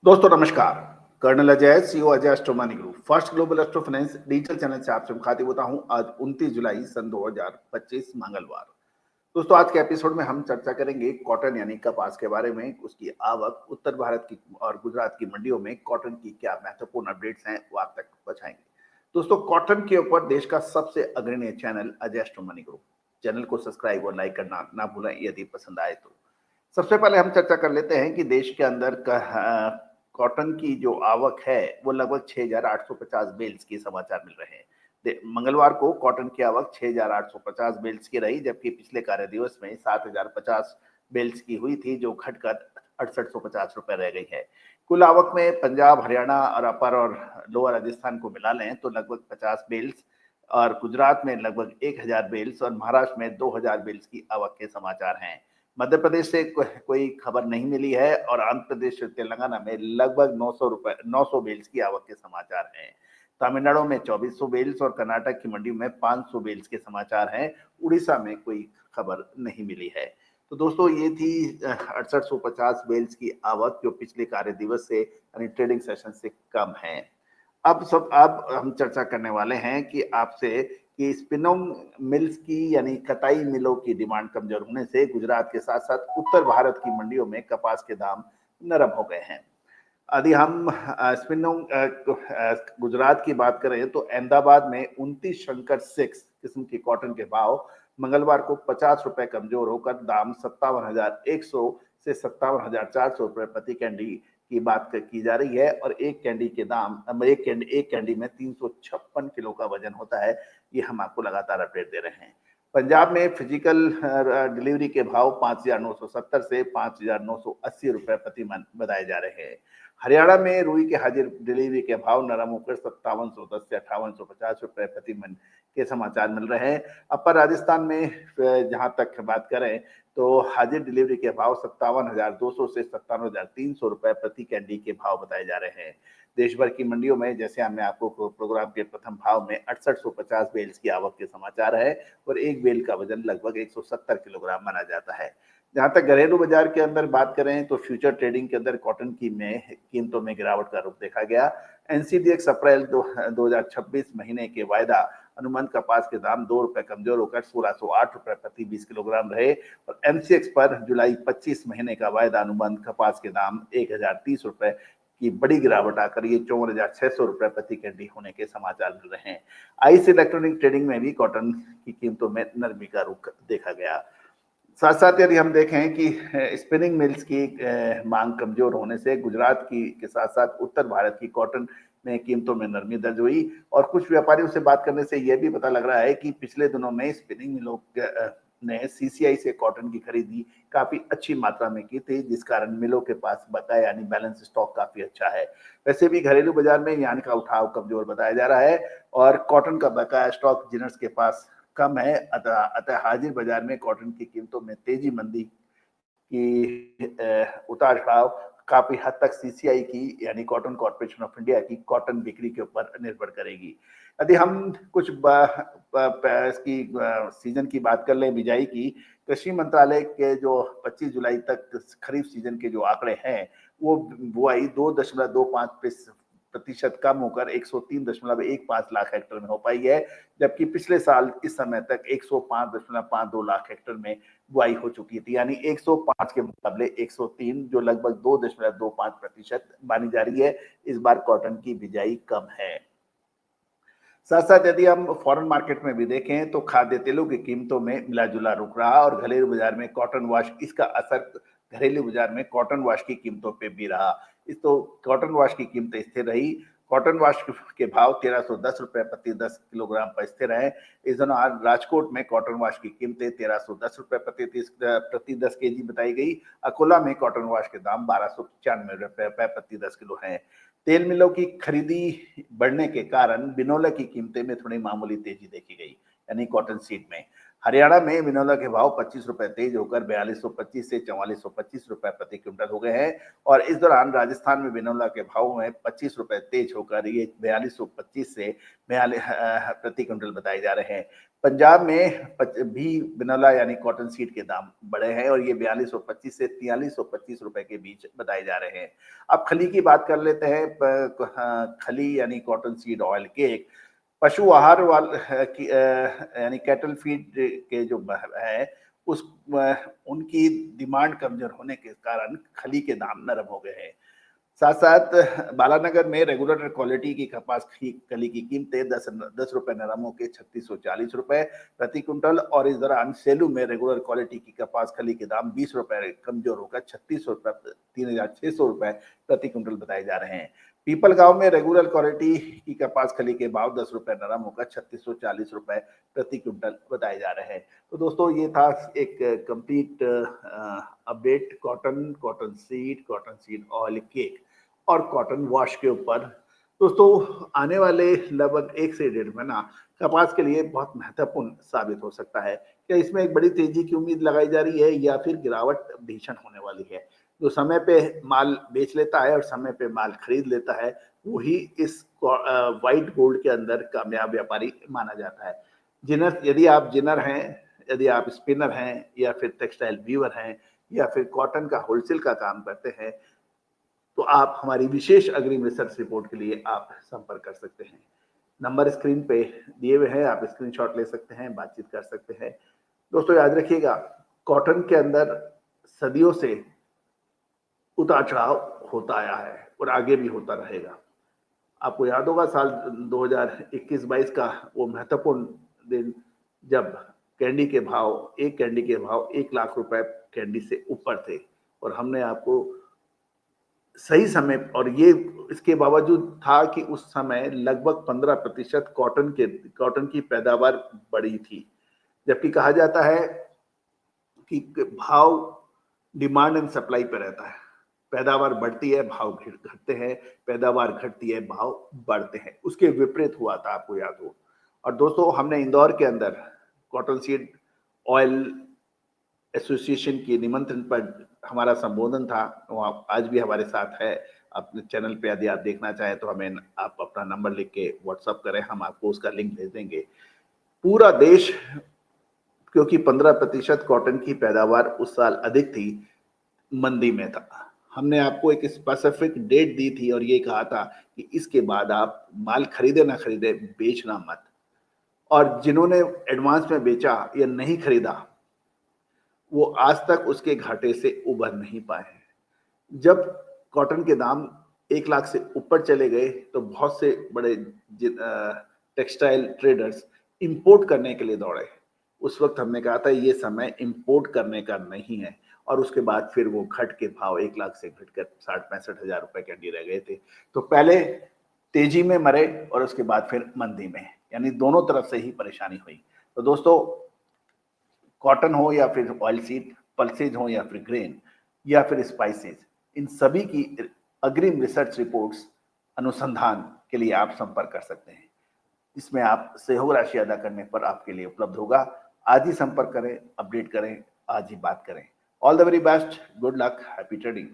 दोस्तों नमस्कार। Colonel Ajay, CEO Ajay astro money group, first global astro finance digital channel से आपसे मुखातिब होता हूं। आज 29 जुलाई सन 2025 मंगलवार। दोस्तों आज के एपिसोड में हम चर्चा करेंगे कॉटन यानी कपास के बारे में, उसकी आवक, उत्तर भारत की और गुजरात की मंडियों में कॉटन की क्या महत्वपूर्ण अपडेट्स हैं, वो आप तक पहुंचाएंगे। दोस्तों कॉटन के ऊपर देश का सबसे अग्रणी channel Ajay astro money group, channel को सब्सक्राइब और लाइक करना ना भूलें यदि पसंद आए तो। सबसे पहले हम चर्चा कर लेते हैं कि देश के अंदर कॉटन की जो आवक है वो लगभग 6,850 बेल्स की समाचार मिल रहे हैं। मंगलवार को कॉटन की आवक 6,850 बेल्स की रही, जबकि पिछले कार्य दिवस में 7,050 बेल्स की हुई थी, जो घटकर 6850 रुपए रह गई है। कुल आवक में पंजाब, हरियाणा और अपर और लोअर राजस्थान को मिला लें तो लगभग 50 बेल्स, और गुजरात में लगभग 1000 बेल्स और महाराष्ट्र में 2000 बेल्स की आवक के समाचार हैं। मध्य प्रदेश से कोई खबर नहीं मिली है और आंध्र प्रदेश और तेलंगाना में लगभग 900 बेल्स की आवक के समाचार हैं। तमिलनाडु में 2400 बेल्स और कर्नाटक की मंडी में 500 बेल्स के समाचार हैं। उड़ीसा में कोई खबर नहीं मिली है। तो दोस्तों ये थी 6850 बेल्स की आवक, जो पिछले कार्य दिवस से यानी ट्रेडिंग सेशन से कम है। अब हम चर्चा करने वाले हैं कि आपसे कि स्पिनिंग मिल्स की यानी कताई मिलों की डिमांड कमजोर होने से गुजरात के साथ साथ उत्तर भारत की मंडियों में कपास के दाम नरम हो गए हैं। यदि हम स्पिनिंग गुजरात की बात करें तो अहमदाबाद में 29 शंकर 6 किस्म की कॉटन के भाव मंगलवार को 50 रुपए कमजोर होकर दाम 57,100 से 57,400 रुपए प्रति कैंडी की बात की जा रही है, और एक कैंडी में 356 किलो का वजन होता है। ये हम आपको लगातार अपडेट दे रहे हैं। पंजाब में फिजिकल डिलीवरी के भाव 5,970 से 5,980 रुपए प्रति मन बताए जा रहे हैं। हरियाणा में रुई के हाजिर डिलीवरी के भाव नरम होकर 5710 से 5850 रुपए प्रति मन के समाचार मिल रहे हैं। अपर राजस्थान में जहां तक बात करें तो हाजिर डिलीवरी के भाव 57,200 से 57,300 रुपए प्रति कैंडी के भाव बताए जा रहे हैं। देश भर की मंडियों में जैसे हमने आपको प्रोग्राम के प्रथम भाव में 6850 बेल्स की आवक के समाचार है, और एक बेल का वजन लगभग 170 किलोग्राम माना जाता है। जहां तक घरेलू बाजार के अंदर बात करें तो फ्यूचर ट्रेडिंग के अंदर कॉटन की में कीमतों में गिरावट का रुख देखा गया। एनसीडीएक्स अप्रैल 2026 महीने के वायदा अनुबंध कपास के दाम 2 रुपए कमजोर होकर 1608 रुपए प्रति 20 किलोग्राम रहे, और एमसीएक्स पर जुलाई 25 महीने का वायदा अनुबंध कपास के दाम 1030 रुपए की बड़ी गिरावट आकर ये 54,600 रुपए प्रति कैंडी होने के समाचार मिल रहे हैं। आईसी इलेक्ट्रॉनिक ट्रेडिंग में भी कॉटन की कीमतों में नरमी का रुख देखा गया। साथ साथ यदि हम देखें कि स्पिनिंग मिल्स की मांग कमजोर होने से गुजरात की के साथ साथ उत्तर भारत की कॉटन में कीमतों में नरमी दर्ज हुई, और कुछ व्यापारियों से बात करने से यह भी पता लग रहा है कि पिछले दिनों में स्पिनिंग मिलों ने सीसीआई से कॉटन की खरीदी काफी अच्छी मात्रा में की थी, जिस कारण मिलों के पास बकाया यानी बैलेंस स्टॉक काफी अच्छा है। वैसे भी घरेलू बाजार में यान का उठाव कमजोर बताया जा रहा है, और कॉटन का बकाया स्टॉक जिनर्स के पास कम है। अतः हाजिर बाजार में कॉटन की कीमतों में तेजी मंदी की उतार चढ़ाव काफी हद तक सीसीआई की यानी कॉटन कॉर्पोरेशन ऑफ इंडिया की कॉटन बिक्री के ऊपर निर्भर करेगी। यदि हम कुछ इसकी सीजन की बात कर लें, बिजाई की, कृषि मंत्रालय के जो 25 जुलाई तक खरीफ सीजन के जो आंकड़े हैं वो बुआई 2.25 प्रतिशत कम होकर 103.15 लाख हेक्टेयर में हो पाई है, जबकि पिछले साल इस समय तक 105.52 लाख हेक्टेयर में बुआई हो चुकी थी, यानी 105 के मुकाबले 103, जो लगभग 2.25% मानी जा रही है। इस बार कॉटन की बिजाई कम है। साथ साथ यदि हम फॉरेन मार्केट में भी देखें तो खाद्य तेलों की कीमतों में मिला जुला रुक रहा, और घरेलू बाजार में कॉटन वॉश, इसका असर घरेलू बाजार में कॉटन वॉश की कीमतों पे भी रहा। इस तो कॉटन वॉश की कीमतें स्थिर रही। कॉटन वॉश के भाव 1310 रुपए प्रति 10 किलोग्राम पर स्थिर है। इस दिनों आज राजकोट में कॉटन वॉश की कीमतें 1310 रुपए प्रति 10 केजी बताई गई। अकोला में कॉटन वॉश के दाम 1295 रुपए प्रति 10 किलो है। तेल मिलों की खरीदी बढ़ने के कारण बिनोला की कीमतें में थोड़ी मामूली तेजी देखी गई, यानी कॉटन सीड में। हरियाणा में बिनौला के भाव 25 रुपए तेज होकर 4225 से 4425 रुपए प्रति क्विंटल हो गए हैं और इस दौरान राजस्थान में बिनौला के भाव में 25 रुपए तेज होकर ये 4225 से 42 प्रति क्विंटल बताए जा रहे हैं। पंजाब में भी बिनौला यानी कॉटन सीड के दाम बढ़े हैं और ये 4225 से 4325 रुपए के बीच बताए जा रहे हैं। अब खली की बात कर लेते हैं। खली यानी कॉटन सीड ऑयल केक पशु आहार की यानी कैटल फीड के जो है उस उनकी डिमांड कमजोर होने के कारण खली के दाम नरम हो गए हैं। साथ साथ बालानगर में रेगुलर क्वालिटी की कपास कली की कीमतें 10 रुपए नरम होकर 3640 रुपए प्रति कुंटल और इस दौरान सेलू में रेगुलर क्वालिटी की कपास खली के दाम 20 रुपए कमजोर होकर 36 रुपए 3600 रुपए प्रति कुंटल बताए जा रहे हैं। पीपल गांव में रेगुलर क्वालिटी की कपास खली के भाव 10 रुपए नरम होकर 3640 रुपए प्रति क्विंटल बताए जा रहे हैं। तो दोस्तों ये था एक complete update cotton seed oil cake और कॉटन वॉश के ऊपर। दोस्तों आने वाले लगभग 1 से 1.5 महीना कपास के लिए बहुत महत्वपूर्ण साबित हो सकता है। क्या इसमें एक बड़ी तेजी की उम्मीद लगाई जा रही है या फिर गिरावट भीषण होने वाली है? जो समय पे माल बेच लेता है और समय पे माल खरीद लेता है वही इस व्हाइट गोल्ड के अंदर कामयाब व्यापारी माना जाता है। यदि आप जिनर हैं, यदि आप स्पिनर हैं या फिर टेक्सटाइल वीवर हैं या फिर कॉटन का होलसेल का काम करते हैं तो आप हमारी विशेष अग्रिम रिसर्च रिपोर्ट के लिए आप संपर्क कर सकते हैं। नंबर स्क्रीन पे दिए हुए हैं, आप स्क्रीनशॉट ले सकते हैं, बातचीत कर सकते हैं। दोस्तों याद रखिएगा, कॉटन के अंदर सदियों से उतार चढ़ाव होता आया है और आगे भी होता रहेगा। आपको याद होगा साल 2021-22 का वो महत्वपूर्ण दिन जब एक कैंडी के भाव 1 लाख रुपए कैंडी से ऊपर थे और हमने आपको सही समय और ये इसके बावजूद था कि उस समय लगभग 15% कॉटन की पैदावार बढ़ी थी। जबकि कहा जाता है कि भाव डिमांड एंड सप्लाई पे रहता है। पैदावार बढ़ती है, भाव घटते हैं, पैदावार घटती है, भाव बढ़ते हैं। उसके विपरीत हुआ था, आपको याद हो। और दोस्तों हमने इंदौर के अंदर कॉटन सीड ऑयल एसोसिएशन के निमंत्रण पर हमारा संबोधन था, वो आज भी हमारे साथ है। अपने चैनल पे यदि आप देखना चाहें तो हमें आप अपना नंबर लिख के व्हाट्सअप करें, हम आपको उसका लिंक भेज देंगे। पूरा देश, क्योंकि 15% कॉटन की पैदावार उस साल अधिक थी, मंदी में था। हमने आपको एक स्पेसिफिक डेट दी थी और ये कहा था कि इसके बाद आप माल खरीदे ना खरीदे, बेचना मत। और जिन्होंने एडवांस में बेचा या नहीं खरीदा वो आज तक उसके घाटे से उबर नहीं पाए हैं। जब कॉटन के दाम 1 लाख से ऊपर चले गए तो बहुत से बड़े टेक्सटाइल ट्रेडर्स इंपोर्ट करने के लिए दौड़े। उस वक्त हमने कहा था ये समय इंपोर्ट करने का नहीं है और उसके बाद फिर वो घट के भाव 1 लाख से घटकर 60-65 हजार रुपए कैंडी रह गए थे। तो पहले तेजी में मरे और उसके बाद फिर मंदी में, यानी दोनों तरफ से ही परेशानी हुई। तो दोस्तों कॉटन हो या फिर ऑयल सीड, पल्सेज हो या फिर ग्रेन या फिर स्पाइसेस, इन सभी की अग्रिम रिसर्च रिपोर्ट्स अनुसंधान के लिए आप संपर्क कर सकते हैं। इसमें आप सहयोग राशि अदा करने पर आपके लिए उपलब्ध होगा। आज ही संपर्क करें, अपडेट करें, आज ही बात करें। All the very best, good luck, happy trading.